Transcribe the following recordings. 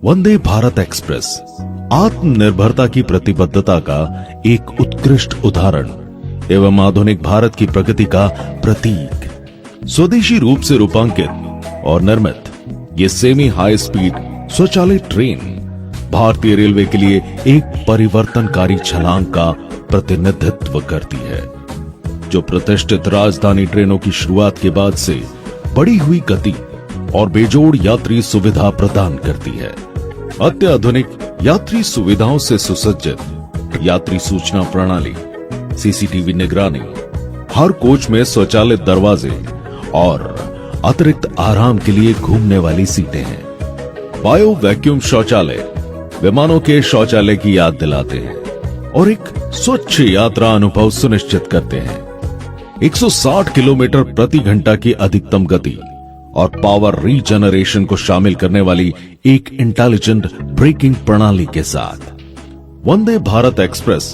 Vande Bharat express आत्मनिर्भरता की प्रतिबद्धता का एक उत्कृष्ट उदाहरण एवं आधुनिक भारत की प्रगति का प्रतीक। स्वदेशी रूप से रूपांकित और निर्मित ये सेमी हाई स्पीड स्वचालित ट्रेन भारतीय रेलवे के लिए एक परिवर्तनकारी छलांग का प्रतिनिधित्व करती है, जो प्रतिष्ठित राजधानी ट्रेनों की शुरुआत के बाद से बढ़ी हुई गति और बेजोड़ यात्री सुविधा प्रदान करती है। अत्याधुनिक यात्री सुविधाओं से सुसज्जित यात्री सूचना प्रणाली, सीसीटीवी निगरानी, हर कोच में स्वचालित दरवाजे और अतिरिक्त आराम के लिए घूमने वाली सीटें हैं। बायो वैक्यूम शौचालय विमानों के शौचालय की याद दिलाते हैं और एक स्वच्छ यात्रा अनुभव सुनिश्चित करते हैं। 160 किलोमीटर प्रति घंटा की अधिकतम गति और पावर रीजनरेशन को शामिल करने वाली एक इंटेलिजेंट ब्रेकिंग प्रणाली के साथ वंदे भारत एक्सप्रेस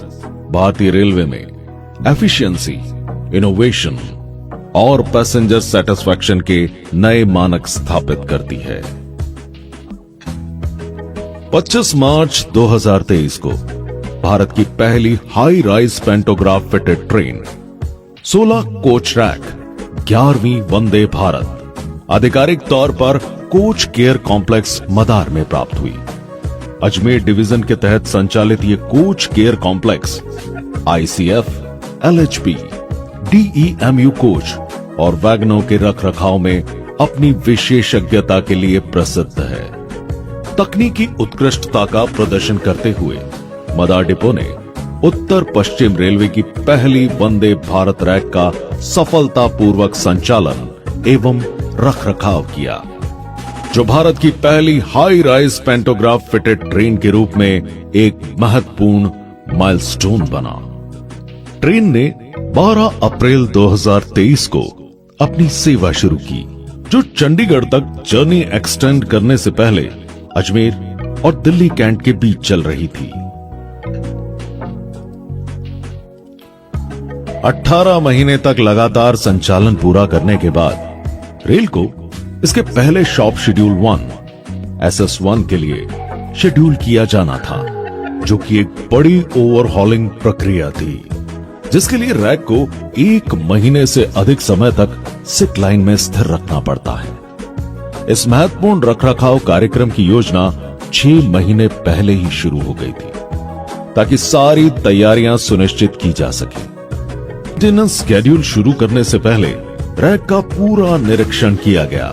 भारतीय रेलवे में एफिशिएंसी, इनोवेशन और पैसेंजर सेटिस्फैक्शन के नए मानक स्थापित करती है। 25 मार्च 2023 को भारत की पहली high rise pantograph fitted train 16 coach rack 11वीं वंदे भारत आधिकारिक तौर पर कोच केयर कॉम्प्लेक्स मदार में प्राप्त हुई। अजमेर डिवीजन के तहत संचालित ये coach care complex ICF, LHP, DEMU coach और वैगनों के रखरखाव में अपनी विशेषज्ञता के लिए प्रसिद्ध है। तकनीकी उत्कृष्टता का प्रदर्शन करते हुए मदार डिपो ने उत्तर पश्चिम रेलवे की पहली वंदे भारत रैक का सफलतापूर्वक संचालन एवं रखरखाव किया, जो भारत की पहली high rise pantograph fitted train के रूप में एक महत्वपूर्ण माइलस्टोन बना। ट्रेन ने 12 अप्रैल 2023 को अपनी सेवा शुरू की, जो चंडीगढ़ तक जर्नी एक्सटेंड करने से पहले अजमेर और दिल्ली कैंट के बीच चल रही थी। 18 महीने तक लगातार संचालन पूरा करने के बाद रेल को इसके पहले शॉप शेड्यूल 1 SS1 के लिए शेड्यूल किया जाना था, जो कि एक बड़ी ओवरहॉलिंग प्रक्रिया थी, जिसके लिए रैक को 1 महीने से अधिक समय तक सिक लाइन में स्थिर रखना पड़ता है। इस महत्वपूर्ण रखरखाव कार्यक्रम की योजना 6 महीने पहले ही शुरू हो गई थी, ताकि सारी तैयारियां सुनिश्चित की जा सके। मेंटेनेंस शेड्यूल शुरू करने से पहले रैक का पूरा निरीक्षण किया गया।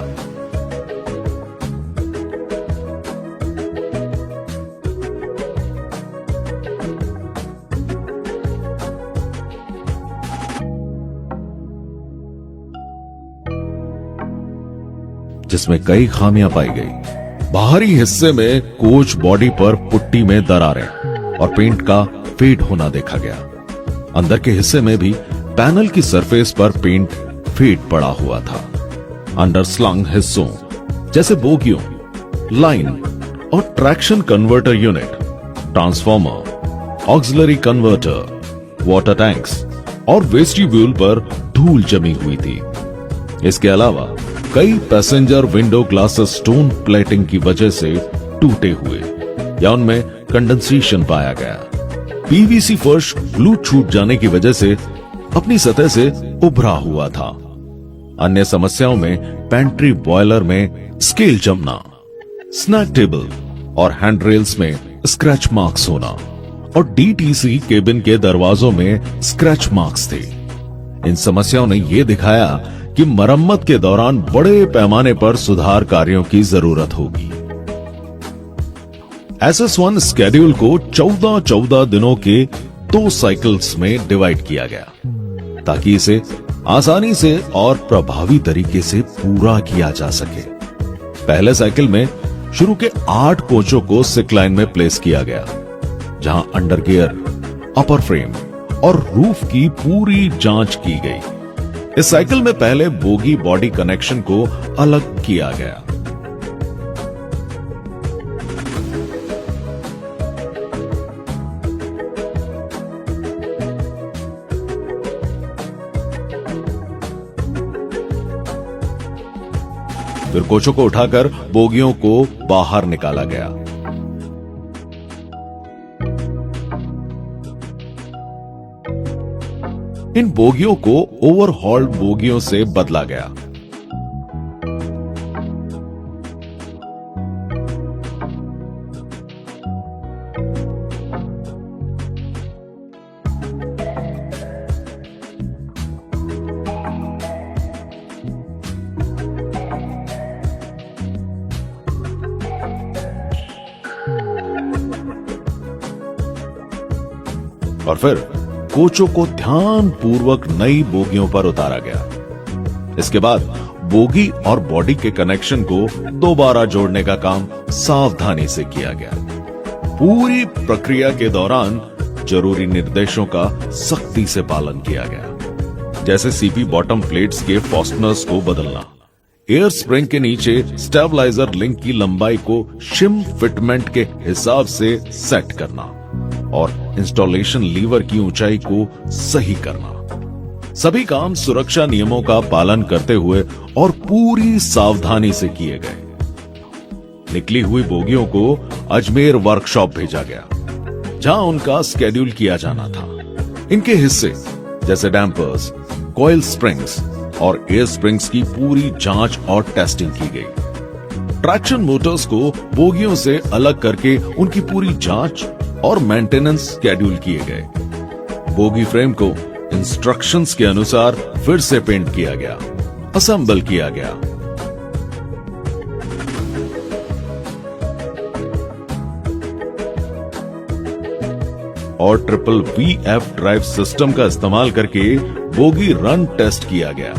जिसमें कई खामियां पाई गई। बाहरी हिस्से में कोच बॉडी पर पुट्टी में दरारें और पेंट का फेड होना देखा गया। अंदर के हिस्से में भी पैनल की सरफेस पर पेंट फेड पड़ा हुआ था। अंडरस्लंग हिस्सों जैसे बोगियों, लाइन और traction converter unit, transformer, auxiliary converter, water tanks और वेस्टिब्यूल पर धूल जमी हुई थी। इसके अलावा कई passenger window glasses stone plating की वजह से टूटे हुए या उनमें कंडेंसेशन पाया गया। पीवीसी फर्श ग्लू छूट जाने की वजह से अपनी सतह से उभरा हुआ था। अन्य समस्याओं में पेंट्री बॉयलर में स्केल जमना, स्नैक टेबल और हैंडरेल्स में स्क्रैच मार्क्स होना और डीटीसी केबिन के दरवाजों में स्क्रैच मार्क्स थे। इन समस्याओं ने यह दिखाया कि मरम्मत के दौरान बड़े पैमाने पर सुधार कार्यों की जरूरत होगी। SS1 स्केड्यूल को 14 दिनों के 2 साइकिल्स में डिवाइड किया गया, ताकि इसे आसानी से और प्रभावी तरीके से पूरा किया जा सके। पहले साइकिल में शुरू के 8 कोचों को सिक लाइन में प्लेस किया गया, जहां अंडर गियर, अपर फ्रेम और रूफ की पूरी जांच की गई। इस साइकिल में पहले बोगी बॉडी कनेक्शन को अलग किया गया। फिर कोचों को उठाकर बोगियों को बाहर निकाला गया। इन बोगियों को ओवरहॉल्ड बोगियों से बदला गया। और फिर कोचों को ध्यानपूर्वक नई बोगियों पर उतारा गया। इसके बाद बोगी और बॉडी के कनेक्शन को दोबारा जोड़ने का काम सावधानी से किया गया। पूरी प्रक्रिया के दौरान जरूरी निर्देशों का सख्ती से पालन किया गया, जैसे सीपी बॉटम प्लेट्स के फास्टनर्स को बदलना, एयर स्प्रिंग के नीचे स्टेबलाइजर लिंक की लंबाई को शिम फिटमेंट के हिसाब से सेट करना और इंस्टॉलेशन लीवर की ऊंचाई को सही करना। सभी काम सुरक्षा नियमों का पालन करते हुए और पूरी सावधानी से किए गए। निकली हुई बोगियों को अजमेर वर्कशॉप भेजा गया, जहां उनका स्केड्यूल किया जाना था। इनके हिस्से जैसे डैम्पर्स, कॉइल स्प्रिंग्स और एयर स्प्रिंग्स की पूरी जांच और टेस्टिंग की गई। ट्रैक्शन मोटर्स को बोगियों से अलग करके उनकी पूरी जांच और मेंटेनेंस स्केड्यूल किए गए। बोगी फ्रेम को इंस्ट्रक्शंस के अनुसार फिर से पेंट किया गया, असेंबल किया गया। और ट्रिपल VF ड्राइव सिस्टम का इस्तेमाल करके बोगी रन टेस्ट किया गया।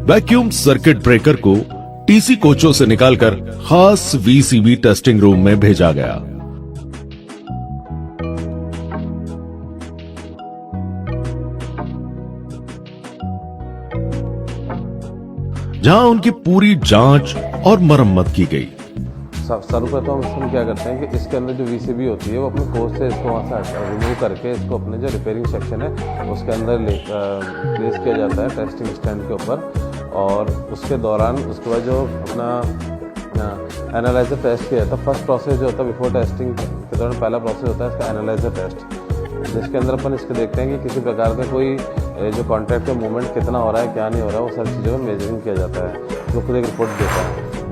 वैक्यूम सर्किट ब्रेकर को टीसी कोचों से निकालकर खास VCB टेस्टिंग रूम में भेजा गया। जहां उनकी पूरी जांच और मरम्मत की गई। सर्वप्रथम हम क्या करते हैं कि इसके अंदर जो VCB होती है वो अपने कोच से इसको वहाँ से रिमूव करके इसको अपने जो रिपेयरिंग सेक्शन है उसके अंदर प्लेस किया जाता है टेस्टिंग स्टैंड के ऊपर। और उसके दौरान उसके बाद जो अपना एनालाइजर टेस्ट किया जाता है। फर्स्ट प्रोसेस जो होता है बिफोर टेस्टिंग के दौरान पहला प्रोसेस होता है इसका एनालाइजर टेस्ट, जिसके अंदर अपन इसको देखते हैं कि किसी प्रकार का कोई जो कॉन्ट्रैक्ट का मूवमेंट कितना हो रहा है क्या नहीं हो रहा है, वो सारी चीज़ों का मेजरिंग किया जाता है, जो खुद एक रिपोर्ट देता है।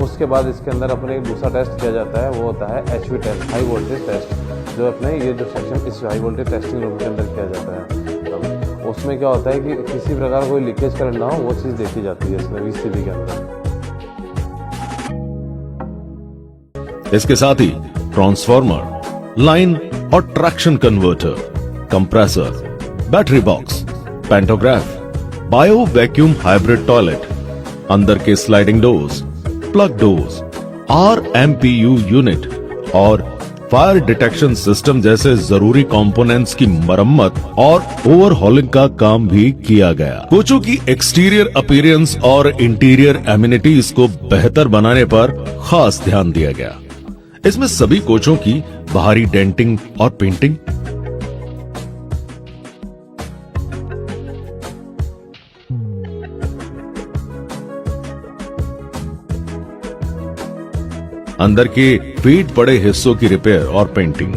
उसके बाद इसके अंदर अपने एक दूसरा टेस्ट किया जाता है, वो होता है HV test, high voltage test, जो अपने ये जो सेक्शन इस हाई वोल्टेज टेस्टिंग रूम के अंदर किया जाता है। उसमें क्या होता है कि किसी प्रकार कोई लीकेज करंट ना हो, वो चीज़ देखी जाती है इसमें VCB के अंदर। इसके साथ ही ट्रांसफार्मर, लाइन और traction converter, compressor, battery box, pantograph, bio vacuum hybrid toilet, अंदर के sliding doors, plug doors, RMPU unit और फायर डिटेक्शन सिस्टम जैसे जरूरी कंपोनेंट्स की मरम्मत और ओवरहॉलिंग का काम भी किया गया। कोचों की एक्सटीरियर अपीयरेंस और इंटीरियर एमिनिटीज को बेहतर बनाने पर खास ध्यान दिया गया। इसमें सभी कोचों की बाहरी डेंटिंग और पेंटिंग, अंदर के फेड पड़े हिस्सों की रिपेयर और पेंटिंग,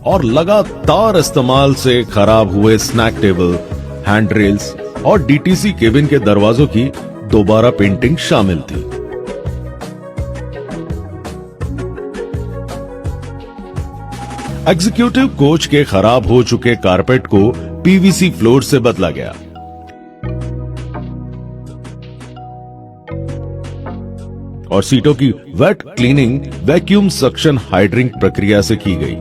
और लगातार इस्तेमाल से खराब हुए स्नैक टेबल, हैंड रेल्स और DTC केबिन के दरवाजों की दोबारा पेंटिंग शामिल थी। एग्जीक्यूटिव कोच के खराब हो चुके कारपेट को PVC फ्लोर से बदला गया। और सीटों की वेट क्लीनिंग वैक्यूम सक्शन हाइड्रिंग प्रक्रिया से की गई।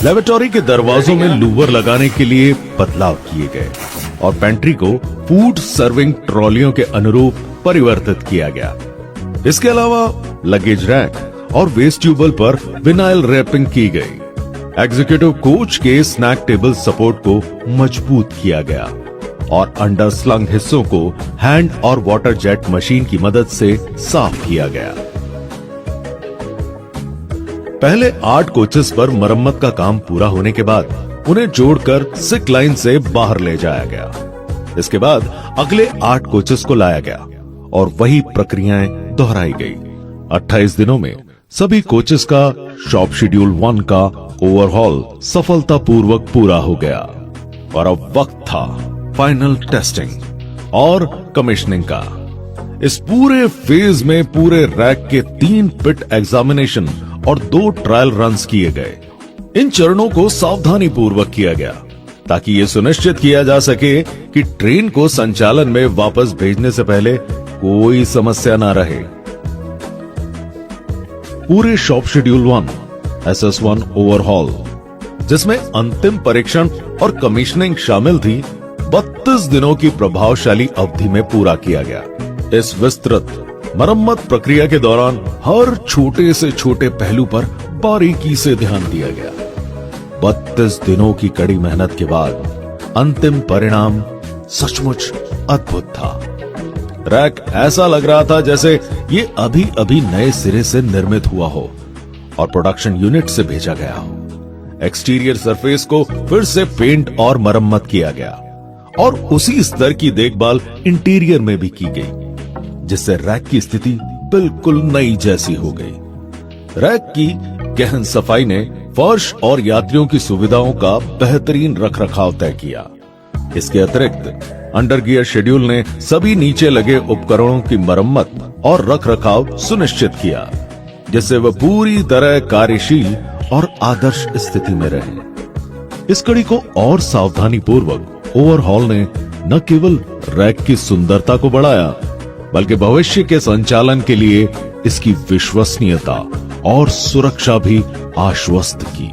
लेबोरेटरी के दरवाजों में लूवर लगाने के लिए बदलाव किए गए। और पेंट्री को फूड सर्विंग ट्रॉलियों के अनुरूप परिवर्तित किया गया। इसके अलावा लगेज रैक और वेस्ट ट्यूबल पर विनाइल रैपिंग की गई। एग्जीक्यूटिव कोच के स्नैक टेबल सपोर्ट को मजबूत किया गया और अंडर स्लंग हिस्सों को हैंड और वाटर जेट मशीन की मदद से साफ किया गया। पहले 8 कोचेस पर मरम्मत का काम पूरा होने के बाद उन्हें जोड़कर सिक लाइन से बाहर ले जाया गया। इसके बाद अगले 8 कोचेस को लाया गया और वही प्रक्रियाएं दोहराई गई। 28 दिनों में सभी कोचेस का शॉप शेड्यूल 1 का ओवरहॉल सफलतापूर्वक पूरा हो गया और अब वक्त था फाइनल टेस्टिंग और कमीशनिंग का। इस पूरे फेज में पूरे रैक के 3 पिट एग्जामिनेशन और 2 ट्रायल रन्स किए गए। इन चरणों को सावधानी पूर्वक किया गया ताकि यह सुनिश्चित किया जा सके कि ट्रेन को संचालन में वापस भेजने से पहले कोई समस्या ना रहे। पूरे शॉप शेड्यूल 1 SS1 ओवरहॉल, जिसमें अंतिम परीक्षण और कमीशनिंग शामिल थी, 32 दिनों की प्रभावशाली अवधि में पूरा किया गया। इस विस्तृत मरम्मत प्रक्रिया के दौरान हर छोटे से छोटे पहलू पर बारीकी से ध्यान दिया गया। 32 दिनों की कड़ी मेहनत के बाद अंतिम परिणाम सचमुच अद्भुत था। रैक ऐसा लग रहा था जैसे ये अभी अभी नए सिरे से निर्मित हुआ हो और प्रोडक्शन यूनिट से भेजा गया हो। एक्सटीरियर सरफेस को फिर से पेंट और मरम्मत किया गया और उसी स्तर की देखभाल इंटीरियर में भी की गई, जिससे रैक की स्थिति बिल्कुल नई जैसी हो गई। रैक की गहन सफाई ने फर्श और यात्रियों की सुविधाओं का बेहतरीन रखरखाव तय किया। इसके अतिरिक्त अंडर गियर शेड्यूल ने सभी नीचे लगे उपकरणों की मरम्मत और रखरखाव सुनिश्चित किया, जिससे वह पूरी तरह कार्यशील और आदर्श स्थिति में रहे। इस कड़ी को और सावधानी पूर्वक ओवरहॉल ने न केवल रैक की सुंदरता को बढ़ाया, बल्कि भविष्य के संचालन के लिए इसकी विश्वसनीयता और सुरक्षा भी आश्वस्त की।